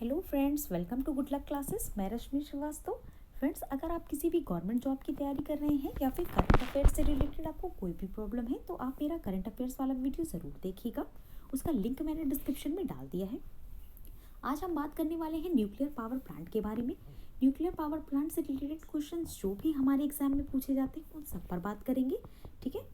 Hello friends, welcome to good luck classes. मैं Rashmi Srivastava. Friends, अगर आप किसी भी गवर्नमेंट जॉब की तैयारी कर रहे हैं या फिर करंट अफेयर्स से रिलेटेड आपको कोई भी प्रॉब्लम है तो आप मेरा करंट अफेयर्स वाला वीडियो ज़रूर देखिएगा। उसका लिंक मैंने डिस्क्रिप्शन में डाल दिया है। आज हम बात करने वाले हैं न्यूक्लियर पावर प्लांट के बारे में। न्यूक्लियर पावर प्लांट से रिलेटेड क्वेश्चन जो भी हमारे एग्जाम में पूछे जाते हैं उन सब पर बात करेंगे, ठीक है।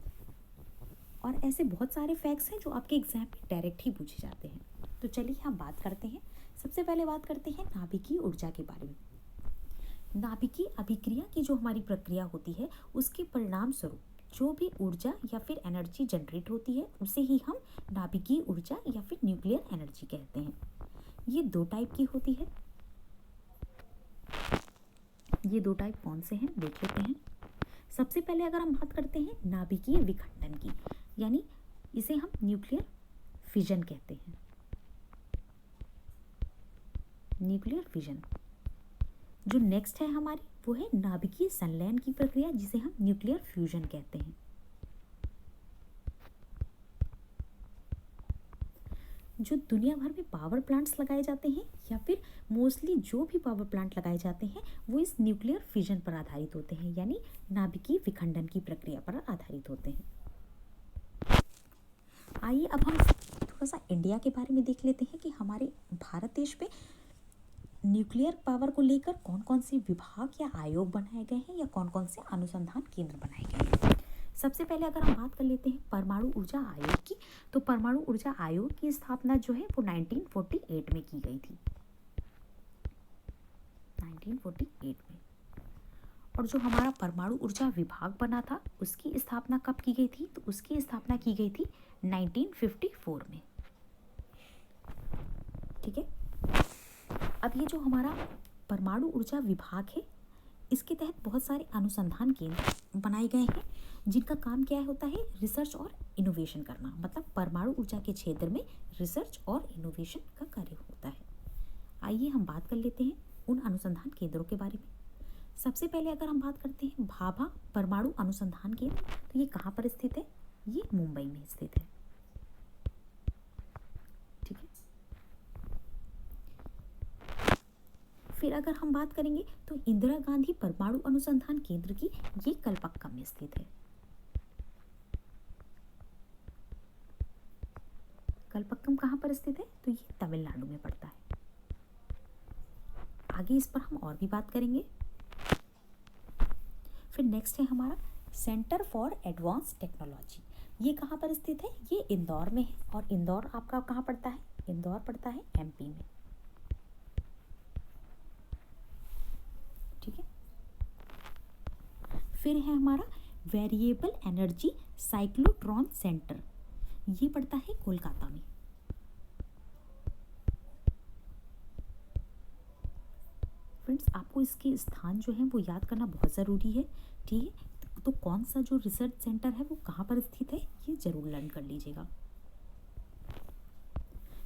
और ऐसे बहुत सारे फैक्ट्स हैं जो आपके एग्जाम में डायरेक्ट ही पूछे जाते हैं। तो चलिए हम बात करते हैं। सबसे पहले बात करते हैं नाभिकीय ऊर्जा के बारे में। नाभिकीय अभिक्रिया की जो हमारी प्रक्रिया होती है उसके परिणाम स्वरूप जो भी ऊर्जा या फिर एनर्जी जनरेट होती है उसे ही हम नाभिकीय ऊर्जा या फिर न्यूक्लियर एनर्जी कहते हैं। ये दो टाइप की होती है। ये दो टाइप कौन से हैं देख लेते हैं। सबसे पहले अगर हम बात करते हैं नाभिकीय विखंडन की, यानी इसे हम न्यूक्लियर फिजन कहते हैं। Nuclear fission. जो नेक्स्ट है हमारी वो है नाभिकीय संलयन की प्रक्रिया जिसे हम न्यूक्लियर फ्यूजन कहते हैं। जो दुनिया भर में पावर प्लांट्स लगाए जाते हैं या फिर मोस्टली जो भी पावर प्लांट लगाए जाते हैं वो इस न्यूक्लियर फिजन पर आधारित होते हैं, यानी नाभिकीय विखंडन की प्रक्रिया पर आधारित होते हैं। आइए अब हम थोड़ा सा इंडिया के बारे में देख लेते हैं कि हमारे भारत देश में न्यूक्लियर पावर को लेकर कौन कौन से विभाग या आयोग बनाए गए हैं या कौन कौन से अनुसंधान केंद्र बनाए गए हैं। सबसे पहले अगर हम बात कर लेते हैं परमाणु ऊर्जा आयोग की, तो परमाणु ऊर्जा आयोग की स्थापना जो है वो 1948 में की गई थी। 1948 में। और जो हमारा परमाणु ऊर्जा विभाग बना था उसकी स्थापना कब की गई थी, तो उसकी स्थापना की गई थी 1954 में, ठीक है। अब ये जो हमारा परमाणु ऊर्जा विभाग है इसके तहत बहुत सारे अनुसंधान केंद्र बनाए गए हैं जिनका काम क्या होता है, रिसर्च और इनोवेशन करना। मतलब परमाणु ऊर्जा के क्षेत्र में रिसर्च और इनोवेशन का कार्य होता है। आइए हम बात कर लेते हैं उन अनुसंधान केंद्रों के बारे में। सबसे पहले अगर हम बात करते हैं भाभा परमाणु अनुसंधान केंद्र, तो ये कहाँ पर स्थित है, ये मुंबई में स्थित है, ठीक है। फिर अगर हम बात करेंगे तो इंदिरा गांधी परमाणु अनुसंधान केंद्र की ये कलपक्कम में स्थित है। कलपक्कम कहाँ पर स्थित है, तो ये तमिलनाडु में पड़ता है। आगे इस पर हम और भी बात करेंगे। फिर नेक्स्ट है हमारा सेंटर फॉर एडवांस टेक्नोलॉजी। ये कहाँ पर स्थित है, ये इंदौर में है। और इंदौर आपका कहाँ पड़ता है, इंदौर पड़ता है एमपी में, ठीक है। फिर है हमारा वेरिएबल एनर्जी साइक्लोट्रॉन सेंटर, ये पड़ता है कोलकाता में। फ्रेंड्स, आपको इसके स्थान जो है वो याद करना बहुत ज़रूरी है, ठीक है। तो कौन सा जो रिसर्च सेंटर है वो कहाँ पर स्थित है ये जरूर लर्न कर लीजिएगा।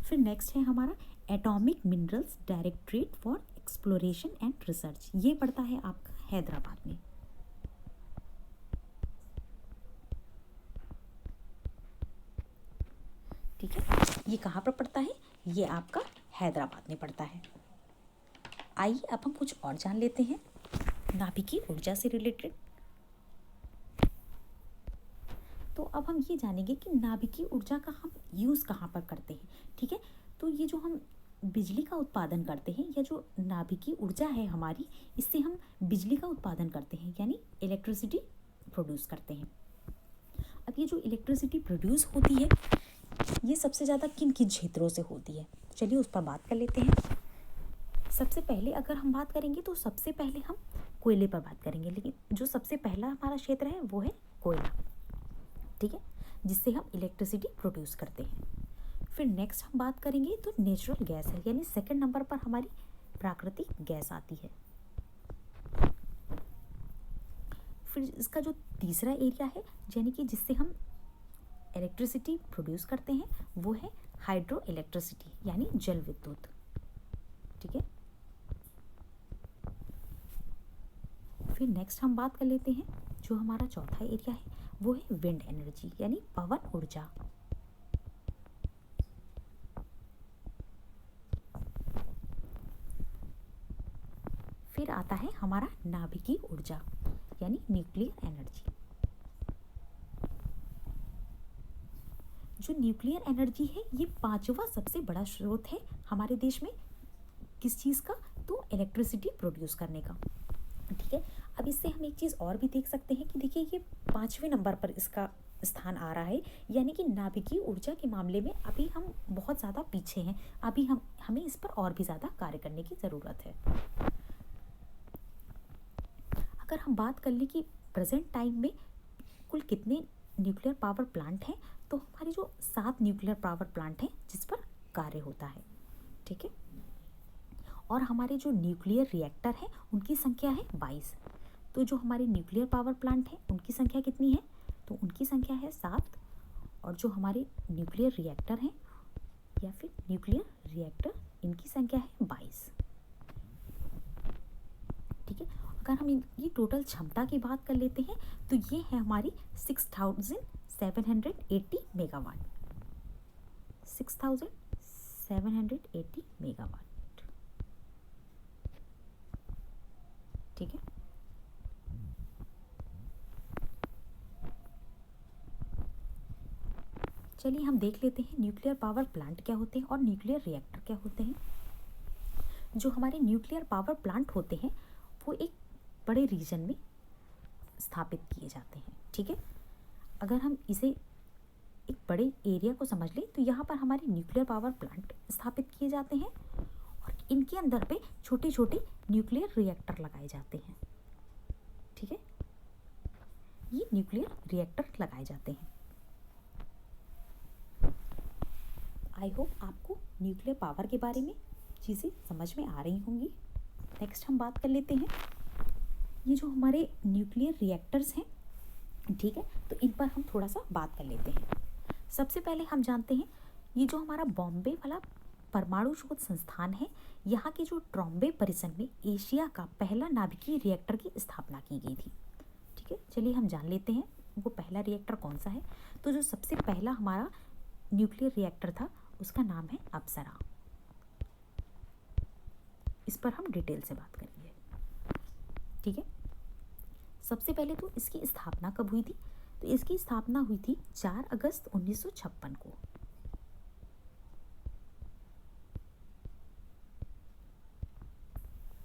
फिर नेक्स्ट है हमारा atomic minerals directorate for exploration and research, ये पड़ता है आपका हैदराबाद में। ठीक है, ये कहाँ पर पड़ता है, ये आपका हैदराबाद में पड़ता है। आइए अब हम कुछ और जान लेते हैं नाभिकीय ऊर्जा से रिलेटेड। तो अब हम ये जानेंगे कि नाभिकीय ऊर्जा का हम यूज़ कहाँ पर करते हैं, ठीक है। तो ये जो हम बिजली का उत्पादन करते हैं या जो नाभिकीय ऊर्जा है हमारी, इससे हम बिजली का उत्पादन करते हैं, यानी इलेक्ट्रिसिटी प्रोड्यूस करते हैं। अब ये जो इलेक्ट्रिसिटी प्रोड्यूस होती है ये सबसे ज़्यादा किन किन क्षेत्रों से होती है, चलिए उस पर बात कर लेते हैं। सबसे पहले अगर हम बात करेंगे तो सबसे पहले हम कोयले पर बात करेंगे, लेकिन जो सबसे पहला हमारा क्षेत्र है वो है कोयला, ठीक है, जिससे हम इलेक्ट्रिसिटी प्रोड्यूस करते हैं। फिर नेक्स्ट हम बात करेंगे तो नेचुरल गैस है, यानी सेकंड नंबर पर हमारी प्राकृतिक गैस आती है। फिर इसका जो तीसरा एरिया है यानी कि जिससे हम इलेक्ट्रिसिटी प्रोड्यूस करते हैं वो है हाइड्रो इलेक्ट्रिसिटी, यानी जल विद्युत, ठीक है। फिर नेक्स्ट हम बात कर लेते हैं जो हमारा चौथा एरिया है वो है विंड एनर्जी, यानी पवन ऊर्जा। फिर आता है हमारा नाभिकीय ऊर्जा यानी न्यूक्लियर एनर्जी। जो न्यूक्लियर एनर्जी है ये पांचवा सबसे बड़ा स्रोत है हमारे देश में, किस चीज़ का, तो इलेक्ट्रिसिटी प्रोड्यूस करने का। ठीक है, अब इससे हम एक चीज़ और भी देख सकते हैं कि देखिए ये 5वें नंबर पर इसका स्थान आ रहा है, यानी कि नाभिकीय ऊर्जा के मामले में अभी हम बहुत ज़्यादा पीछे हैं, अभी हमें इस पर और भी ज़्यादा कार्य करने की ज़रूरत है। अगर हम बात कर लें कि प्रेजेंट टाइम में कुल कितने न्यूक्लियर पावर प्लांट हैं, तो हमारे जो 7 न्यूक्लियर पावर प्लांट हैं जिस पर कार्य होता है। ठीक है, और हमारे जो न्यूक्लियर रिएक्टर हैं उनकी संख्या है 22। तो जो हमारे न्यूक्लियर पावर प्लांट हैं उनकी संख्या कितनी है, तो उनकी संख्या है 7, और जो हमारे न्यूक्लियर रिएक्टर हैं या फिर न्यूक्लियर रिएक्टर इनकी संख्या है 22। ठीक है, अगर हम ये टोटल क्षमता की बात कर लेते हैं तो ये है हमारी 6780 मेगावाट, 6780 मेगावाट। ठीक है, चलिए हम देख लेते हैं न्यूक्लियर पावर प्लांट क्या होते हैं और न्यूक्लियर रिएक्टर क्या होते हैं। जो हमारे न्यूक्लियर पावर प्लांट होते हैं वो एक बड़े रीजन में स्थापित किए जाते हैं। ठीक है, अगर हम इसे एक बड़े एरिया को समझ लें तो यहाँ पर हमारे न्यूक्लियर पावर प्लांट स्थापित किए जाते हैं और इनके अंदर पे छोटे छोटे न्यूक्लियर रिएक्टर लगाए जाते हैं। ठीक है, ये न्यूक्लियर रिएक्टर लगाए जाते हैं। आई होप आपको न्यूक्लियर पावर के बारे में चीज़ें समझ में आ रही होंगी। नेक्स्ट हम बात कर लेते हैं ये जो हमारे न्यूक्लियर रिएक्टर्स हैं। ठीक है, तो इन पर हम थोड़ा सा बात कर लेते हैं। सबसे पहले हम जानते हैं ये जो हमारा बॉम्बे वाला परमाणु शोध संस्थान है, यहाँ के जो ट्रॉम्बे परिसर में एशिया का पहला नाभिकीय रिएक्टर की स्थापना की गई थी। ठीक है, चलिए हम जान लेते हैं वो पहला रिएक्टर कौन सा है। तो जो सबसे पहला हमारा न्यूक्लियर रिएक्टर था उसका नाम है अप्सरा। इस पर हम डिटेल से बात करेंगे। ठीक है, सबसे पहले तो इसकी स्थापना कब हुई थी, तो इसकी स्थापना हुई थी 4 अगस्त 1956 को।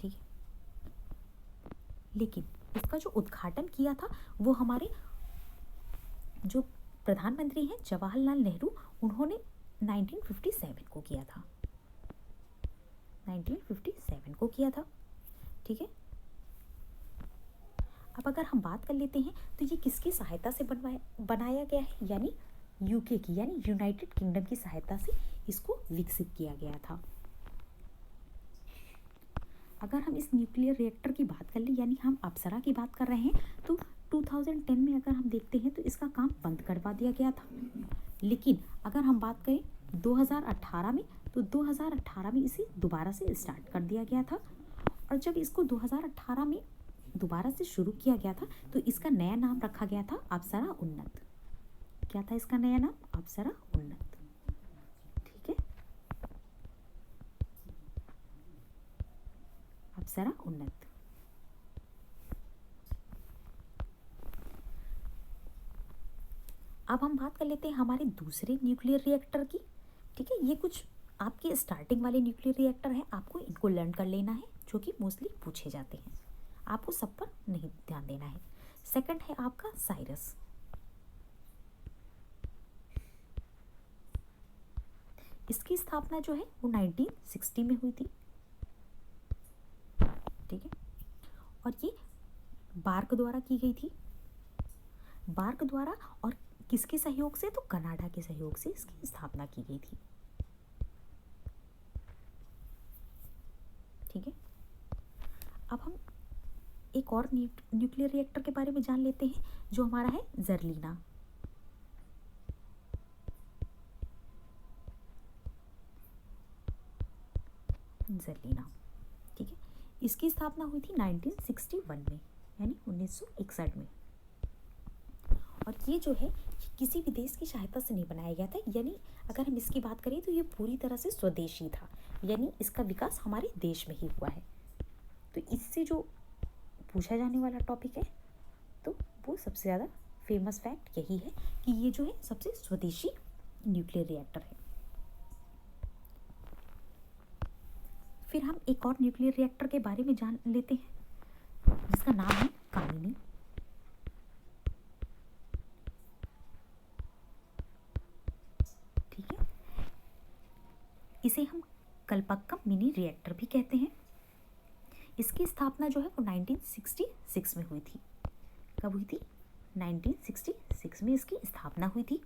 ठीक है, लेकिन इसका जो उद्घाटन किया था वो हमारे जो प्रधानमंत्री हैं जवाहरलाल नेहरू, उन्होंने 1957 को किया था, 1957 को किया था। ठीक है, अब अगर हम बात कर लेते हैं तो ये किसकी सहायता से बनाया गया है, यानी यूके की, यानी यूनाइटेड किंगडम की सहायता से इसको विकसित किया गया था। अगर हम इस न्यूक्लियर रिएक्टर की बात कर लें, यानी हम अप्सरा की बात कर रहे हैं, तो 2010 में अगर हम देखते हैं तो इसका काम बंद करवा दिया गया था। लेकिन अगर हम बात करें 2018 में, तो 2018 में इसे दोबारा से स्टार्ट कर दिया गया था। और जब इसको 2018 में दोबारा से शुरू किया गया था तो इसका नया नाम रखा गया था अप्सरा उन्नत। क्या था इसका नया नाम, अप्सरा उन्नत। ठीक है, अप्सरा उन्नत। अब हम बात कर लेते हैं हमारे दूसरे न्यूक्लियर रिएक्टर की। ठीक है, ये कुछ आपके स्टार्टिंग वाले न्यूक्लियर रिएक्टर हैं, आपको इनको लर्न कर लेना है, जो कि मोस्टली पूछे जाते हैं, आपको सब पर नहीं ध्यान देना है। सेकंड है आपका साइरस। इसकी स्थापना जो है वो 1960 में हुई थी। ठीक है, और ये बार्क द्वारा की गई थी, बार्क द्वारा, और किसके सहयोग से, तो कनाडा के सहयोग से इसकी स्थापना की गई थी। ठीक है, अब हम एक और न्यूक्लियर रिएक्टर के बारे में जान लेते हैं जो हमारा है ज़रलीना। ज़रलीना। ठीक है, इसकी स्थापना हुई थी 1961 में, यानी 1961 में। और ये जो है किसी भी देश की सहायता से नहीं बनाया गया था, यानी अगर हम इसकी बात करें तो ये पूरी तरह से स्वदेशी था, यानी इसका विकास हमारे देश में ही हुआ है। तो इससे जो पूछा जाने वाला टॉपिक है तो वो सबसे ज़्यादा फेमस फैक्ट यही है कि ये जो है सबसे स्वदेशी न्यूक्लियर रिएक्टर है। फिर हम एक और न्यूक्लियर रिएक्टर के बारे में जान लेते हैं जिसका नाम है कामिनी। ठीक है, इसे हम कल्पक्कम मिनी रिएक्टर भी कहते हैं। इसकी स्थापना जो है वो 1966 में हुई थी। कब हुई थी? 1966 में इसकी स्थापना हुई थी।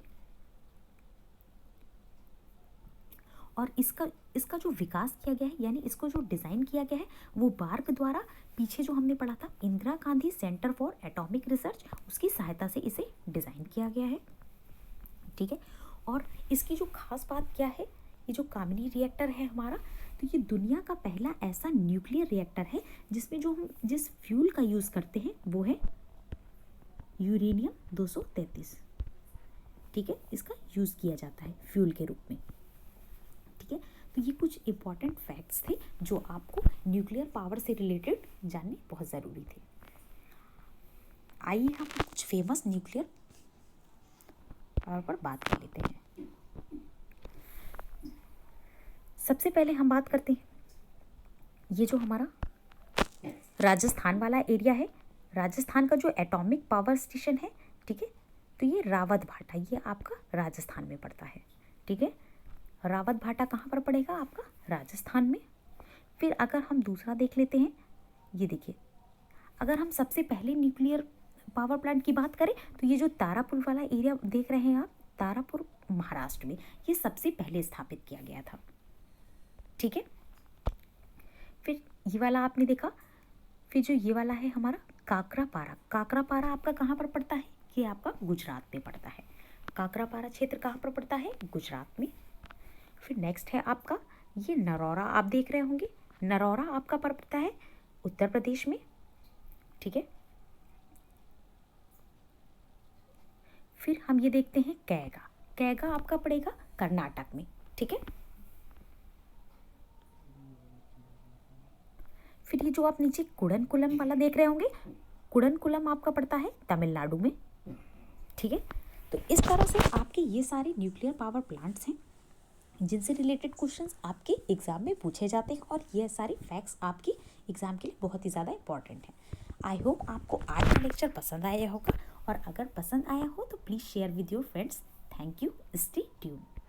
और इसका जो विकास किया गया है, यानी इसको जो डिज़ाइन किया गया है वो बार्क द्वारा, पीछे जो हमने पढ़ा था Indira Gandhi centre for atomic research, उसकी सहायता से इसे डिज़ाइन किया गया है। ठीक है, और इसकी जो खास बात क्या है, ये जो कामिनी रिएक्टर है हमारा, तो ये दुनिया का पहला ऐसा न्यूक्लियर रिएक्टर है जिसमें जो हम जिस फ्यूल का यूज़ करते हैं वो है यूरेनियम 233। ठीक है, इसका यूज़ किया जाता है फ्यूल के रूप में। ठीक है, तो ये कुछ इम्पॉर्टेंट फैक्ट्स थे जो आपको न्यूक्लियर पावर से रिलेटेड जानने बहुत ज़रूरी थे। आइए हम कुछ फेमस न्यूक्लियर पावर पर बात कर लेते हैं। सबसे पहले हम बात करते हैं ये जो हमारा राजस्थान वाला एरिया है, राजस्थान का जो एटॉमिक पावर स्टेशन है, ठीक है, तो ये रावत भाटा, ये आपका राजस्थान में पड़ता है। ठीक है, रावत भाटा कहाँ पर पड़ेगा? आपका राजस्थान में। फिर अगर हम दूसरा देख लेते हैं, ये देखिए, अगर हम सबसे पहले न्यूक्लियर पावर प्लांट की बात करें तो ये जो तारापुर वाला एरिया देख रहे हैं आप, तारापुर महाराष्ट्र में, ये सबसे पहले स्थापित किया गया था। ठीक है, फिर ये वाला आपने देखा। फिर जो ये वाला है हमारा काकरापारा, काकरापारा आपका कहाँ पर पड़ता है? ये आपका गुजरात में पड़ता है। काकरापारा क्षेत्र कहाँ पर पड़ता है? गुजरात में। फिर नेक्स्ट है आपका ये नरौरा, आप देख रहे होंगे, नरौरा आपका पड़ता है उत्तर प्रदेश में। ठीक है, फिर हम ये देखते हैं कैगा, कैगा आपका पड़ेगा कर्नाटक में। ठीक है, फिर ये जो आप नीचे कुडनकुलम वाला देख रहे होंगे, कुडनकुलम आपका पड़ता है तमिलनाडु में। ठीक है, तो इस तरह से आपके ये सारे न्यूक्लियर पावर प्लांट्स हैं जिनसे रिलेटेड क्वेश्चंस आपके एग्जाम में पूछे जाते हैं, और ये सारे फैक्ट्स आपकी एग्जाम के लिए बहुत ही ज़्यादा इंपॉर्टेंट हैं। आई होप आपको आज का लेक्चर पसंद आया होगा, और अगर पसंद आया हो तो please share with your friends. Thank you, stay tuned.